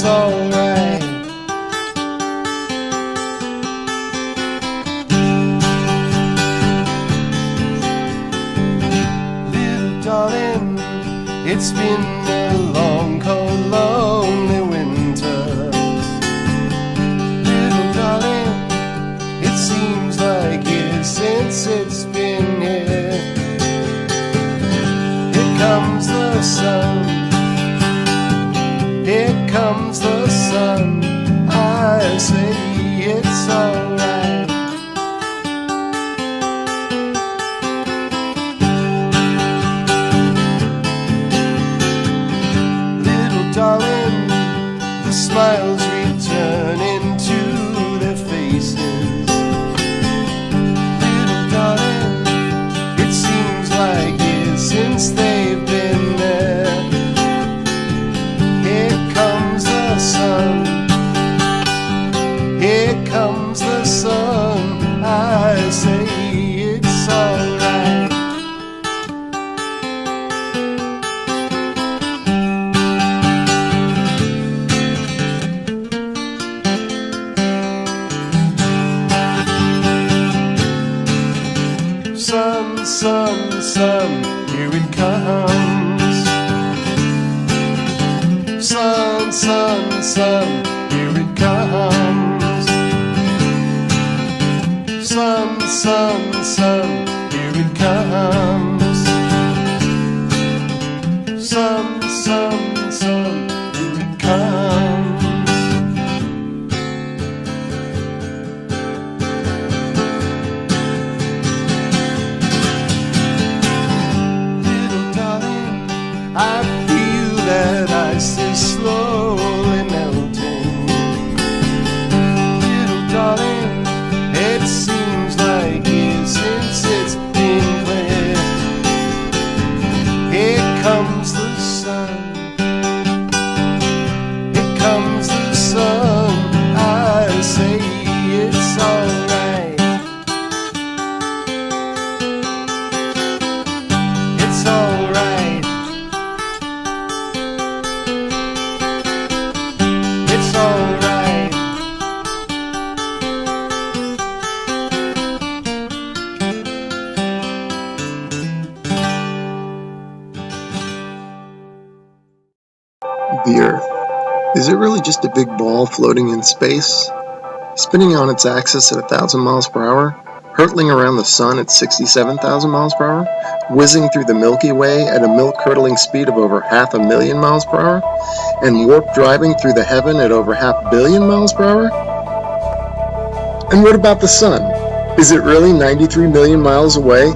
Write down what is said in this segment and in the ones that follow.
it's alright. Little darling, it's been a long, cold, lonely winter. Little darling, it seems like years since it's been here. Here comes the sun, here comes the sun. I say it's alright. Little darling, the smiles return into their faces. Little darling, it seems like years since they've been there. Here comes the sun, here comes the sun. I say it's alright. Sun, sun, sun, here it comes. Sun, sun, sun, here it comes. Sun, sun, sun, here it comes. Sun, sun, sun, here it comes. Little darling, I feel that ice is slowly melting. Little darling, it seems like years since it's been clear. Here comes the sun, here comes the sun. I say it's alright. It's alright. It's alright. The Earth. Is it really just a big ball floating in space? Spinning on its axis at 1,000 miles per hour? Hurtling around the sun at 67,000 miles per hour? Whizzing through the Milky Way at a milk-curdling speed of over 500,000 miles per hour? And warp driving through the heaven at over 500 million miles per hour? And what about the sun? Is it really 93 million miles away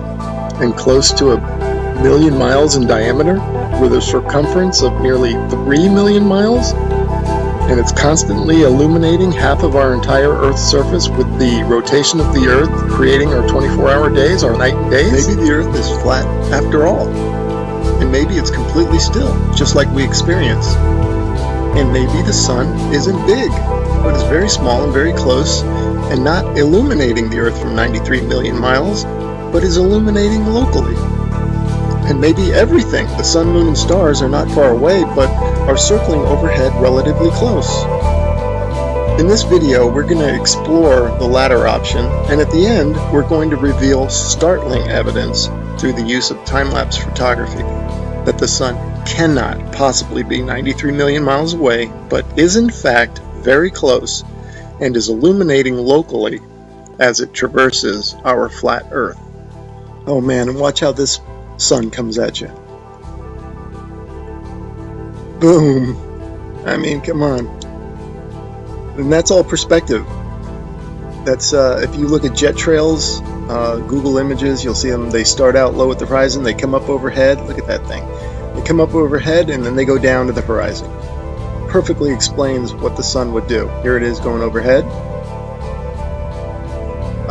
and close to 1,000,000 miles in diameter, with a circumference of nearly 3 million miles? And it's constantly illuminating half of our entire Earth's surface with the rotation of the Earth, creating our 24-hour days, our night and days? Maybe the Earth is flat after all. And maybe it's completely still, just like we experience. And maybe the sun isn't big, but is very small and very close, and not illuminating the Earth from 93 million miles, but is illuminating locally. And maybe everything, the sun, moon, and stars, are not far away, but are circling overhead relatively close. In this video, we're going to explore the latter option, and at the end, we're going to reveal startling evidence through the use of time-lapse photography that the sun cannot possibly be 93 million miles away, but is in fact very close and is illuminating locally as it traverses our flat Earth. Oh man, and watch how this sun comes at you. Boom. I mean, come on. And that's all perspective. That's if you look at jet trails, Google Images, you'll see them. They start out low at the horizon, they come up overhead. Look at that thing. They come up overhead and then they go down to the horizon. Perfectly explains what the sun would do. Here it is going overhead.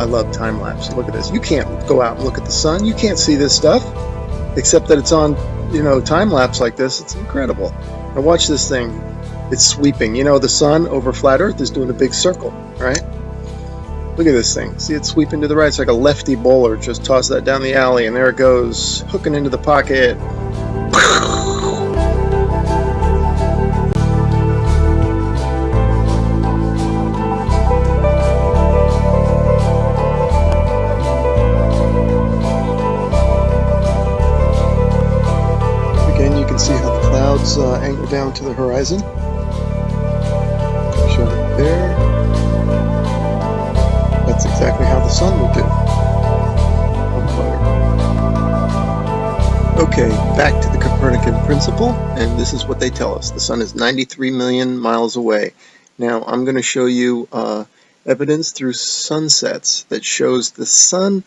I love time lapse. Look at this. You can't go out and look at the sun. You can't see this stuff, except that it's on, time lapse like this. It's incredible. Now watch this thing. It's sweeping. The sun over flat Earth is doing a big circle, right? Look at this thing. See it sweeping to the right. It's like a lefty bowler. Just toss that down the alley, and there it goes, hooking into the pocket. horizon. Show it there. That's exactly how the sun will do. Okay, back to the Copernican principle, and this is what they tell us. The sun is 93 million miles away. Now, I'm going to show you evidence through sunsets that shows the sun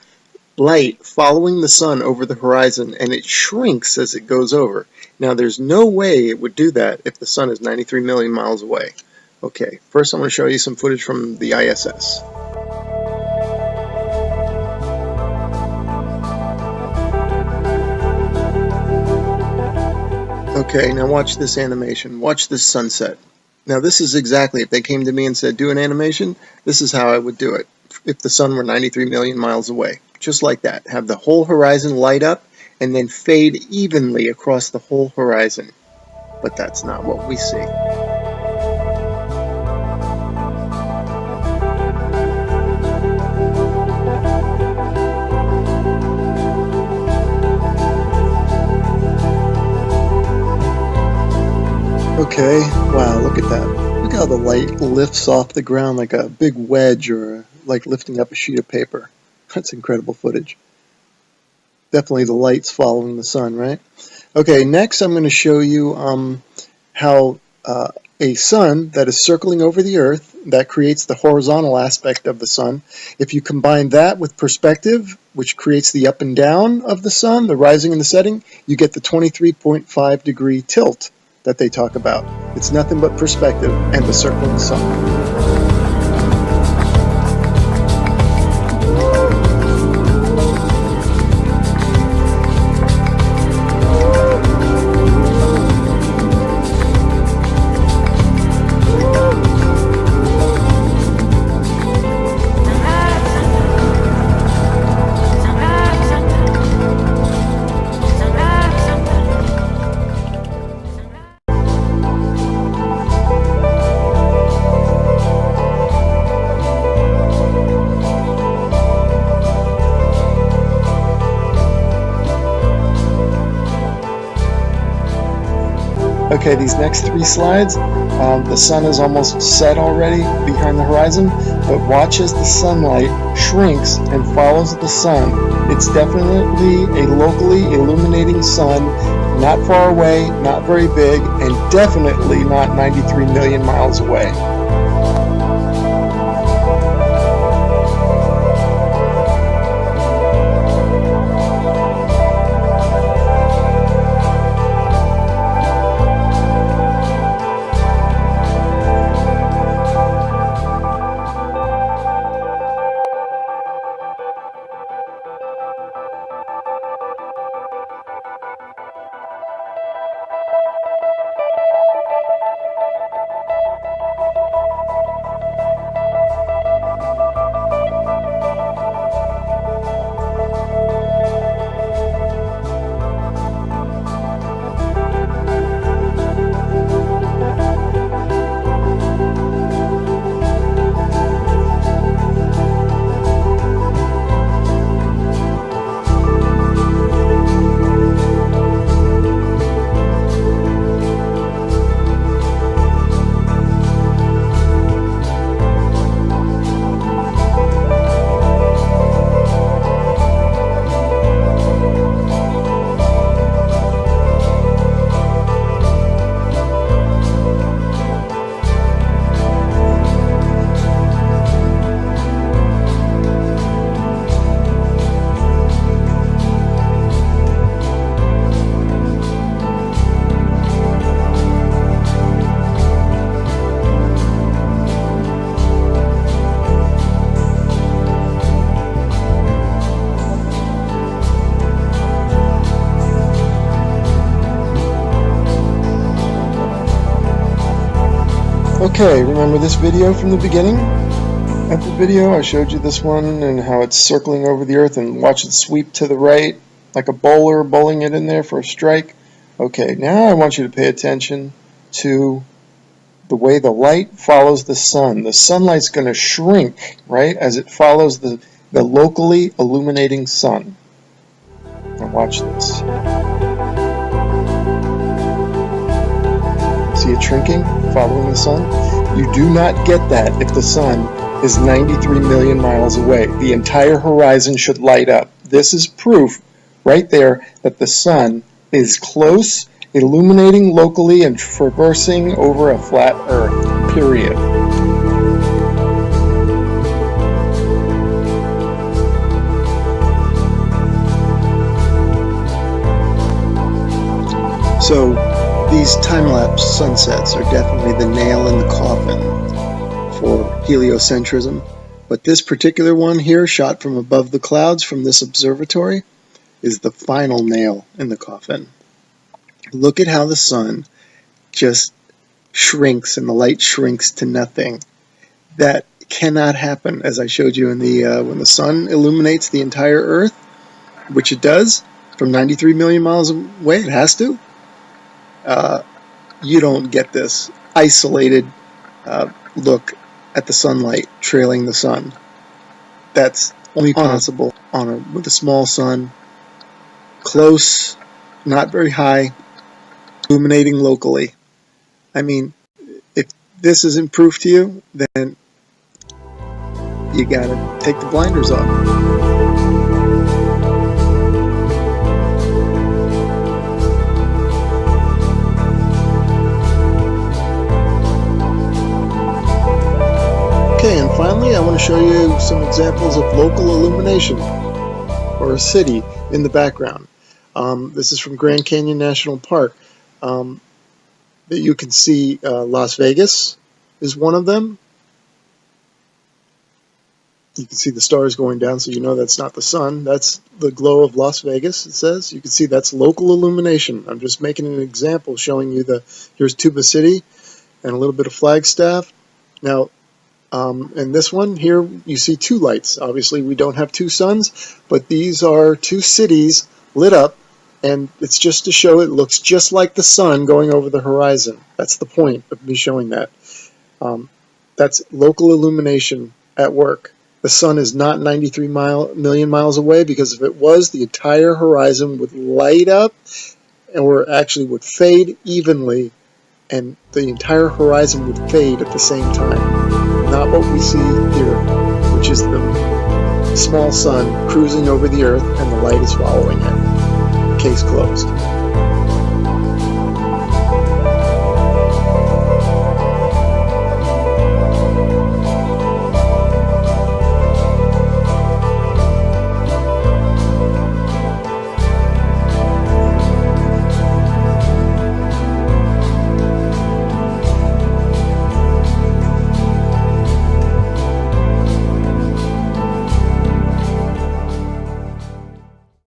light following the sun over the horizon, and it shrinks as it goes over. Now, there's no way it would do that if the sun is 93 million miles away. Okay, first I'm going to show you some footage from the ISS. Okay, now watch this animation. Watch this sunset. Now this is exactly, if they came to me and said, do an animation, this is how I would do it. If the sun were 93 million miles away. Just like that. Have the whole horizon light up and then fade evenly across the whole horizon. But that's not what we see. Okay, wow, look at that. Look how the light lifts off the ground like a big wedge, or like lifting up a sheet of paper. That's incredible footage. Definitely the light's following the sun, right? Okay, next I'm going to show you how a sun that is circling over the Earth, that creates the horizontal aspect of the sun. If you combine that with perspective, which creates the up and down of the sun, the rising and the setting, you get the 23.5 degree tilt that they talk about. It's nothing but perspective and the circling sun. Okay, these next three slides, the sun is almost set already behind the horizon, but watch as the sunlight shrinks and follows the sun. It's definitely a locally illuminating sun, not far away, not very big, and definitely not 93 million miles away. Okay, remember this video from the beginning of the video? I showed you this one and how it's circling over the Earth, and watch it sweep to the right like a bowler bowling it in there for a strike. Okay, now I want you to pay attention to the way the light follows the sun. The sunlight's going to shrink, right, as it follows the locally illuminating sun. Now watch this. See see it shrinking, following the sun? You do not get that if the sun is 93 million miles away. The entire horizon should light up. This is proof right there that the sun is close, illuminating locally, and traversing over a flat Earth, period. So these time-lapse sunsets are definitely the nail in the coffin for heliocentrism. But this particular one here, shot from above the clouds from this observatory, is the final nail in the coffin. Look at how the sun just shrinks and the light shrinks to nothing. That cannot happen, as I showed you in the when the sun illuminates the entire Earth, which it does, from 93 million miles away, it has to. You don't get this isolated look at the sunlight trailing the sun. That's only possible with a small sun, close, not very high, illuminating locally. I mean, if this isn't proof to you, then you gotta take the blinders off. Okay, and finally I want to show you some examples of local illumination, or a city in the background. This is from Grand Canyon National Park. That you can see Las Vegas is one of them. You can see the stars going down, so you know that's not the sun. That's the glow of Las Vegas, it says. You can see that's local illumination. I'm just making an example showing you here's Tuba City and a little bit of Flagstaff. Now, in this one here, you see two lights. Obviously, we don't have two suns, but these are two cities lit up, and it's just to show it looks just like the sun going over the horizon. That's the point of me showing that. That's local illumination at work. The sun is not 93 million miles away, because if it was, the entire horizon would light up, or actually would fade evenly, and the entire horizon would fade at the same time. Not what we see here, which is the small sun cruising over the Earth and the light is following it. Case closed.